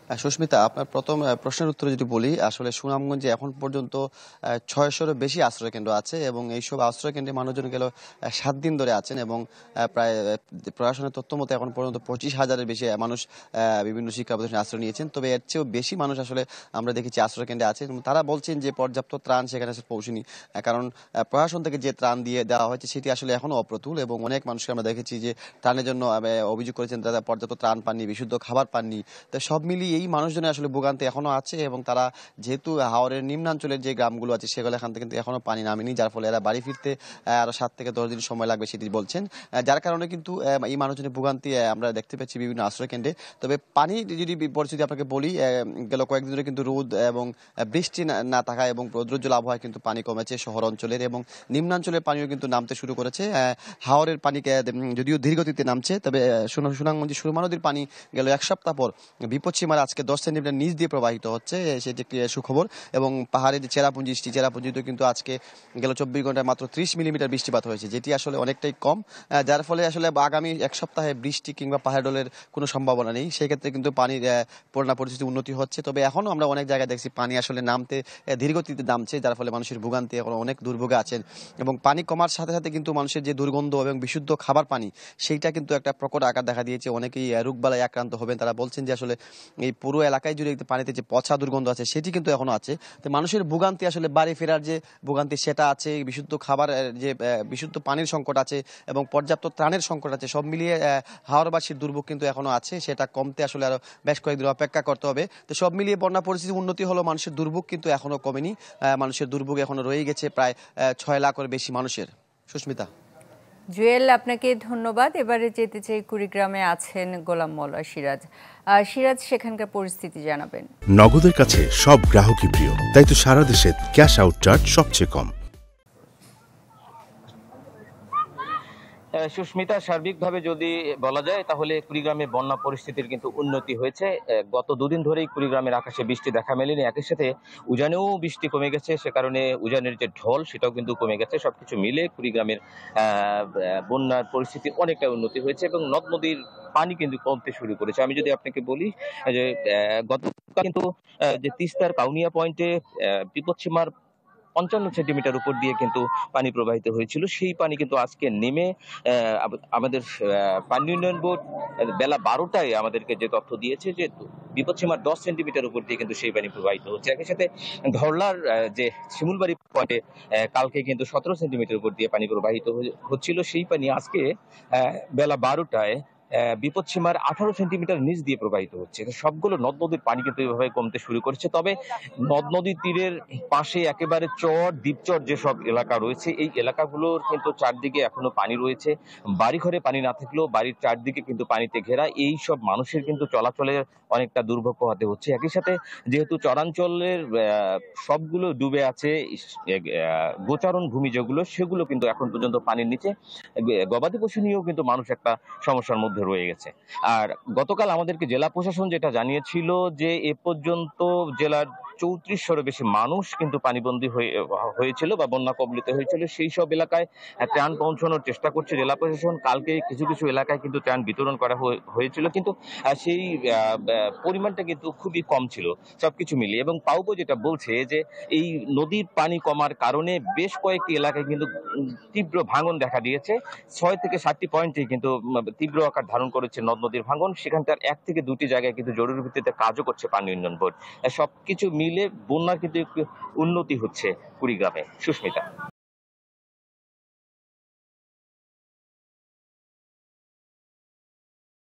সুস্মিতা, আপনার প্রথম প্রশ্নের উত্তরে যদি বলি, আসলে সুনামগঞ্জে এখন পর্যন্ত ৬০০-এরও বেশি আশ্রয় কেন্দ্র আছে এবং এইসব আশ্রয় কেন্দ্রে মানুষজন গেল ৭ দিন ধরে আছেন এবং প্রায় প্রশাসনের তথ্য মতো এখন পর্যন্ত ২৫,০০০-এর বেশি মানুষ বিভিন্ন শিক্ষা প্রতিষ্ঠানে আশ্রয় নিয়েছেন। তবে এর চেয়েও বেশি মানুষ আসলে আমরা দেখেছি আশ্রয় কেন্দ্রে আছে এবং তারা বলছেন যে পর্যাপ্ত ত্রাণ সেখানে আসলে পৌঁছেনি। কারণ প্রশাসন থেকে যে ত্রাণ দিয়ে দেওয়া হয়েছে সেটি আসলে এখনো অপ্রতুল এবং অনেক মানুষকে আমরা দেখেছি যে ত্রাণের জন্য অভিযোগ করেছেন তারা পর্যাপ্ত ত্রাণ পাননি, বিশুদ্ধ খাবার পাননি। তো সব মিলিয়ে এই মানুষজনের আসলে ভোগান্তি এখনো আছে এবং তারা যেহেতু হাওরের নিম্নাঞ্চলের যে গ্রামগুলো আছে সেগুলো এখান থেকে কিন্তু এখনো পানি নামেনি, যার ফলে এরা বাড়ি ফিরতে আরো 7 থেকে 10 দিন সময় লাগবে সেটি বলছেন। যার কারণে কিন্তু এই মানুষজনের ভোগান্তি আমরা দেখতে পাচ্ছি বিভিন্ন আশ্রয় কেন্দ্রে। তবে পানি যদি পরিস্থিতি আপনাকে বলি, গেল কয়েকদিন ধরে কিন্তু রোদ এবং বৃষ্টি না থাকায় এবং রৌদ্রোজ্জ্বল আবহাওয়ায় কিন্তু পানি কমেছে শহর অঞ্চলের এবং নিম্নাঞ্চলের পানিও কিন্তু নামতে শুরু করেছে। হাওরের পানিকে যদিও ধীরগতিতে নামছে, তবে সুনামগঞ্জে সুরমা নদীর পানি গেল 1 সপ্তাহ পর বিপদসীমার আজকে 10 সেন্টিমিটার নিচ দিয়ে প্রবাহিত হচ্ছে, সেটি একটি সুখবর। এবং পাহাড়ের যে চেরাপুঞ্জিতে কিন্তু আজকে গেল 24 ঘন্টায় মাত্র 30 মিলিমিটার বৃষ্টিপাত হয়েছে, যেটি আসলে অনেকটাই কম। যার ফলে আসলে আগামী 1 সপ্তাহে বৃষ্টি কিংবা পাহাড় ডলের কোনো সম্ভাবনা নেই। সেক্ষেত্রে কিন্তু পানির পরিস্থিতি উন্নতি হচ্ছে, তবে এখনও আমরা অনেক জায়গায় দেখছি পানি আসলে নামতে ধীরগতিতে নামছে, যার ফলে মানুষের ভোগান্তি এখন অনেক দুর্ভোগে আছেন। এবং পানি কমার সাথে সাথে কিন্তু মানুষের যে দুর্গন্ধ এবং বিশুদ্ধ খাবার পানি সেইটা কিন্তু একটা প্রকট আকার দেখা দিয়েছে। অনেকেই রোগবালাই আক্রান্ত হবেন, তারা বলছেন যে আসলে এই পুরো এলাকায় জুড়ে পানিতে যে পচা দুর্গন্ধ আছে সেটি কিন্তু এখনো আছে। তো মানুষের ভোগান্তি আসলে বাড়ি ফেরার যে ভোগান্তি সেটা আছে, বিশুদ্ধ খাবার যে বিশুদ্ধ পানির সংকট আছে এবং পর্যাপ্ত ত্রাণের সংকট আছে, সব মিলিয়ে হাওড়বাসীর দুর্ভোগ কিন্তু এখনো আছে। সেটা কমতে আসলে আরো বেশ কয়েকদিন অপেক্ষা করতে হবে। তো সব মিলিয়ে বন্যা পরিস্থিতি উন্নতি হলো, মানুষের দুর্ভোগ কিন্তু এখনো কমেনি। মানুষের দুর্ভোগ এখনো রয়ে গেছে প্রায় 6 লাখের বেশি মানুষের। সুস্মিতা। জুয়েল, আপনাকে ধন্যবাদ। এবারে যেতে চাই কুড়িগ্রামে আছেন গোলাম মোল্লা সিরাজ। সিরাজ, সেখানকার পরিস্থিতি জানাবেন। নগদের কাছে সব গ্রাহকই প্রিয়, তাই তো সারা দেশে ক্যাশ আউট চার্জ সবচেয়ে কম। সুস্মিতা, সার্বিকভাবে যদি বলা যায় তাহলে কুড়িগ্রামে বন্যা পরিস্থিতির কিন্তু উন্নতি হয়েছে। গত দুদিন ধরেই কুড়িগ্রামের আকাশে বৃষ্টি দেখা মেলেনি, একই সাথে উজানেও বৃষ্টি কমে গেছে, সে কারণে উজানের যে ঢল সেটাও কিন্তু কমে গেছে। সবকিছু মিলে কুড়িগ্রামের বন্যার পরিস্থিতি অনেকটা উন্নতি হয়েছে এবং নদ নদীর পানি কিন্তু কমতে শুরু করেছে। আমি যদি আপনাকে বলি যে গতকাল কিন্তু যে তিস্তার কাউনিয়া পয়েন্টে বিপদসীমার 55 সেন্টিমিটার উপর দিয়ে কিন্তু পানি প্রবাহিত হয়েছিল, সেই পানি কিন্তু আজকে নেমে আমাদের পানি উন্নয়ন বোর্ড বেলা 12টায় আমাদেরকে যে তথ্য দিয়েছে যে বিপদসীমার 10 সেন্টিমিটার উপর দিয়ে কিন্তু সেই পানি প্রবাহিত হচ্ছে। একই সাথে ধরলার যে শিমুলবাড়ি পয়েন্টে কালকে কিন্তু 17 সেন্টিমিটার উপর দিয়ে পানি প্রবাহিত হচ্ছিল, সেই পানি আজকে বেলা 12টায় বিপদসীমার 18 সেন্টিমিটার নিচ দিয়ে প্রবাহিত হচ্ছে। সবগুলো নদ নদীর পানি কিন্তু এভাবে কমতে শুরু করেছে। তবে নদ নদীর তীরের পাশে একেবারে দ্বীপচর যেসব এলাকা রয়েছে, এই এলাকাগুলোর কিন্তু চারদিকে এখনো পানি রয়েছে। বাড়িঘরে পানি না থাকলেও বাড়ির চারদিকে কিন্তু পানিতে ঘেরা, এই সব মানুষের কিন্তু চলাচলের অনেকটা দুর্ভোগ পোহাতে হচ্ছে। একই সাথে যেহেতু চরাঞ্চলের সবগুলো ডুবে আছে, গোচারণ ভূমি যেগুলো সেগুলো কিন্তু এখন পর্যন্ত পানির নিচে, গবাদি পশু নিয়েও কিন্তু মানুষ একটা সমস্যার মধ্যে রয়ে গেছে। আর গতকাল আমাদেরকে জেলা প্রশাসন যেটা জানিয়েছিল যে এ পর্যন্ত জেলার 3400-এরও বেশি মানুষ কিন্তু পানিবন্দী হয়েছিল বা বন্যা কবলিত হয়েছিল। সেই সব এলাকায় ত্রাণ পৌঁছানোর চেষ্টা করছে জেলা প্রশাসন। কালকে কিছু কিছু এলাকায় কিন্তু ত্রাণ বিতরণ করা হয়েছিল, কিন্তু সেই পরিমাণটা কিন্তু খুবই কম ছিল সবকিছু মিলিয়ে। এবং পাউবো যেটা বলছে যে এই নদীর পানি কমার কারণে বেশ কয়েকটি এলাকায় কিন্তু তীব্র ভাঙন দেখা দিয়েছে। 6 থেকে 7টি পয়েন্টে কিন্তু তীব্র আকার ধারণ করেছে নদ নদীর ভাঙন। সেখানকার 1 থেকে 2টি জায়গায় কিন্তু জরুরি ভিত্তিতে কাজও করছে পানি উন্নয়ন বোর্ড। সবকিছু মিলে বন্যার কিন্তু উন্নতি হচ্ছে কুড়িগ্রামে। সুস্মিতা।